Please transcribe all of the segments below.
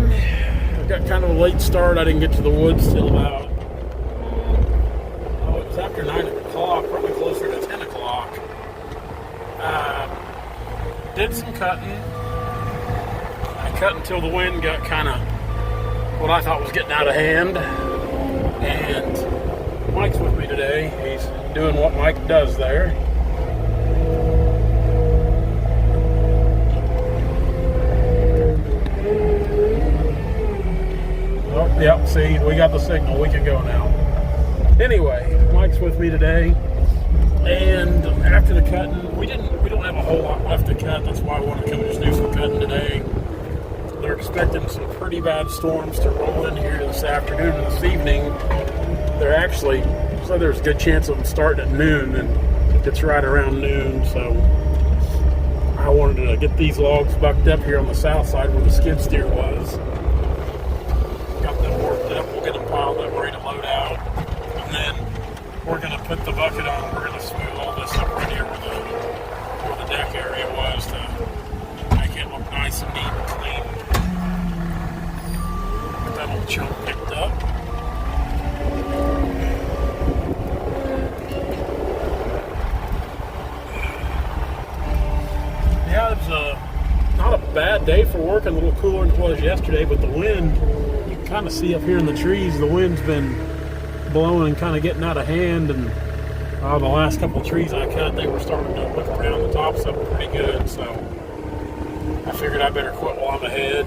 morning. I got kind of a late start. I didn't get to the woods till about, it was after 9 o'clock, probably closer to 10 o'clock. Did some cutting. I cut until the wind got kind of what I thought was getting out of hand. And Mike's with me today. He's doing what Mike does there. Oh, yep, see, we got the signal. We can go now. Anyway, Mike's with me today. And after the cutting, we don't have a whole lot left to cut. That's why I wanted to come and just do some cutting today. They're expecting some pretty bad storms to roll in here this afternoon and this evening. They're actually, so there's a good chance of them starting at noon, and it's right around noon. So I wanted to get these logs bucked up here on the south side where the skid steer was. Got them worked up. We'll get them piled up, ready to load out, and then we're going to put the bucket on. We're going to smooth all this up right here where the deck area was to make it look nice and neat and clean. Get that old chunk picked up. Yeah, it was not a bad day for working, a little cooler than it was yesterday, but the wind, you can kind of see up here in the trees, the wind's been blowing and kind of getting out of hand, and the last couple of trees I cut, they were starting to whip around the tops of them pretty good, so I figured I better quit while I'm ahead.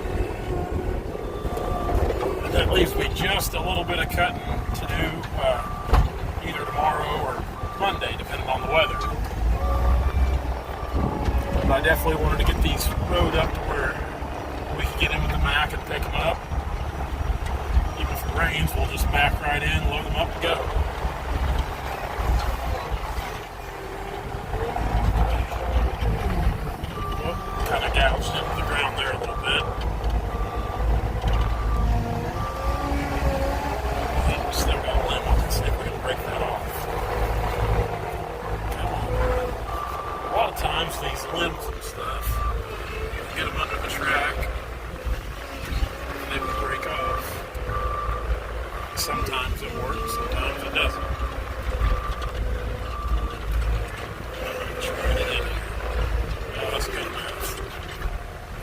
And that leaves me just a little bit of cutting to do either tomorrow or Monday, depending on the weather. But I definitely wanted to get these rode up to where we can get in with the Mac and pick them up. Even if it rains, we'll just back right in, load them up, and go. Well, kind of gouged into the ground there a little bit. Still got a limb. Let's see if we can break that off. A lot of times these limbs and stuff, get them under the track, and they will break off. Sometimes it works, sometimes it doesn't. Trying it in here. Oh, that's good enough.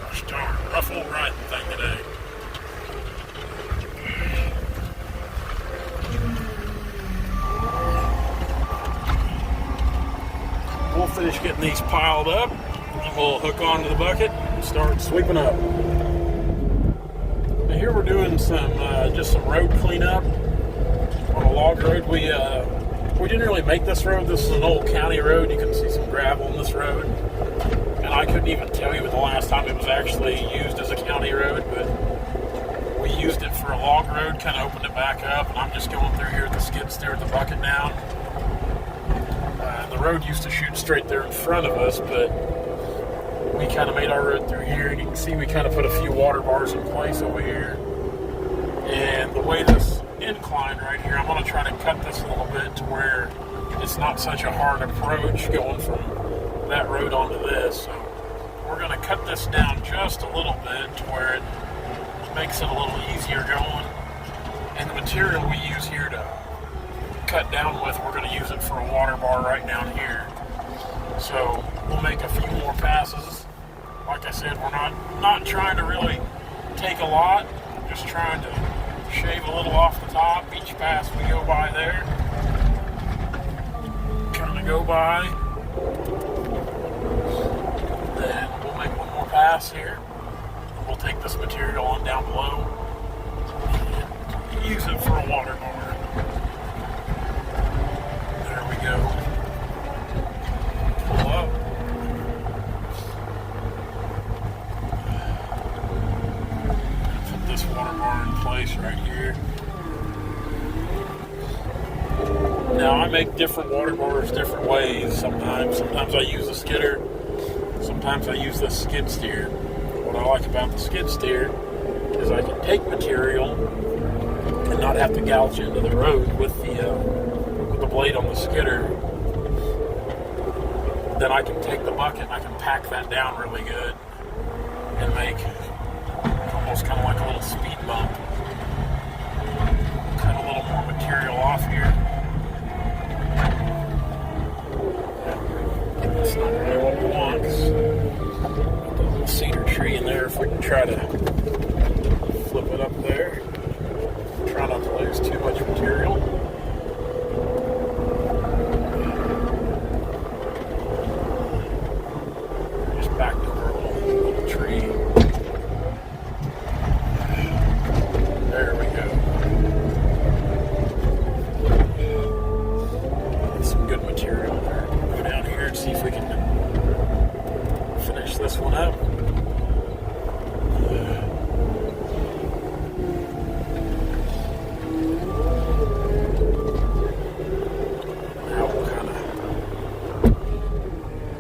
Gosh darn, rough old riding thing today. We'll finish getting these piled up, and we'll hook onto the bucket and start sweeping up. Now here we're doing some just some road cleanup on a log road. We didn't really make this road. This is an old county road. You can see some gravel on this road, and I couldn't even tell you the last time it was actually used as a county road, but we used it for a log road, kind of opened it back up, and I'm just going through here with the skid steer with the bucket down. The road used to shoot straight there in front of us, but we kind of made our road through here, and you can see we kind of put a few water bars in place over here. And the way this incline right here, I'm going to try to cut this a little bit to where it's not such a hard approach going from that road onto this. So we're going to cut this down just a little bit to where it makes it a little easier going. And the material we use here to cut down with, we're going to use it for a water bar right down here. So we'll make a few more passes. Like I said, we're not trying to really take a lot, just trying to shave a little off the top each pass we go by there. Kind of go by. Then we'll make one more pass here. We'll take this material on down below and use it for a water bar. There we go. Pull up. Put this water bar in place right here. Now I make different water bars different ways. Sometimes I use a skidder. Sometimes I use the skid steer. What I like about the skid steer is I can take material and not have to gouge into the road with the blade on the skidder. Then I can take the bucket and I can pack that down really good and make a almost kind of like a little speed bump. Cut a little more material off here. That's not really what we want. Put a little cedar tree in there if we can try to flip it up there. Try not to lose too much material. Just backed over a little tree. There we go. Some good material there. Go down here and see if we can finish this one up. Now we'll kind of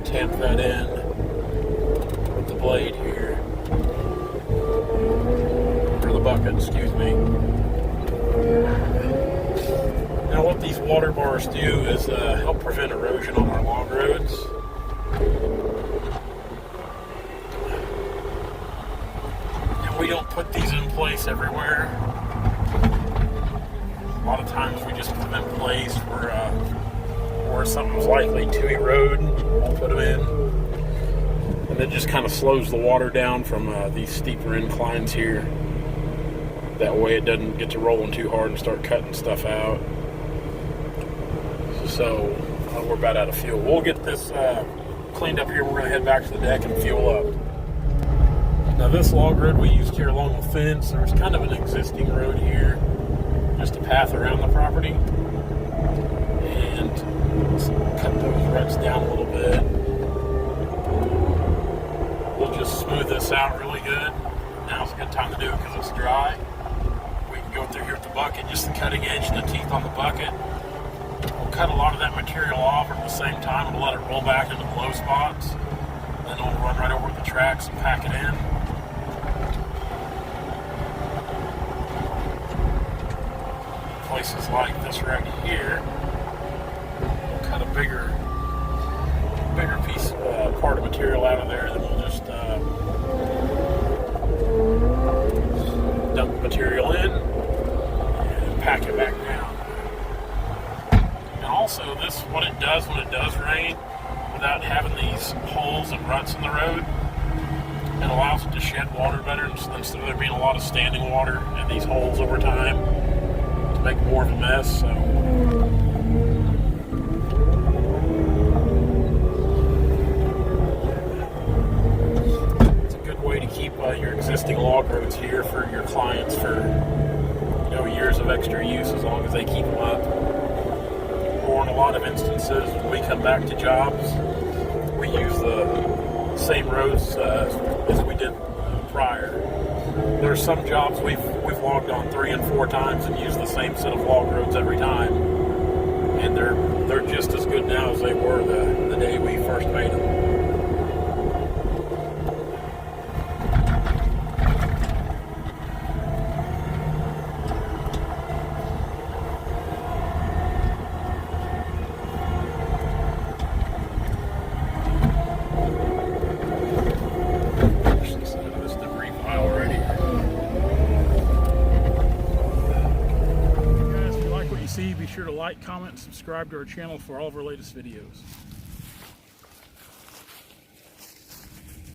tamp that in with the blade here. Or the bucket, excuse me. Now what these water bars do is help prevent erosion on our log roads. And we don't put these in place everywhere. A lot of times we just put them in place where something's likely to erode. We'll put them in. And it just kind of slows the water down from these steeper inclines here. That way it doesn't get to rolling too hard and start cutting stuff out. So we're about out of fuel. We'll get this cleaned up here. We're going to head back to the deck and fuel up. Now this log road we used here along the fence, there's kind of an existing road here, just a path around the property. And cut those ruts down a little bit. We'll just smooth this out really good. Now's a good time to do it because it's dry. We can go through here with the bucket, just the cutting edge and the teeth on the bucket. We'll cut a lot of that material off at the same time and let it roll back into the low spots. Then we'll run right over the tracks and pack it in. Places like this right here, we'll cut a bigger piece, part of material out of there. Then we'll just dump the material in and pack it back down. Also, this, what it does when it does rain, without having these holes and ruts in the road, it allows it to shed water better instead of there being a lot of standing water in these holes over time to make more of a mess. So it's a good way to keep your existing log roads here for your clients for years of extra use as long as they keep them up. Or in a lot of instances, when we come back to jobs, we use the same roads as we did prior. There's some jobs we've logged on 3 and 4 times and used the same set of log roads every time, and they're just as good now as they were the day we first made them. Be sure to like, comment, and subscribe to our channel for all of our latest videos.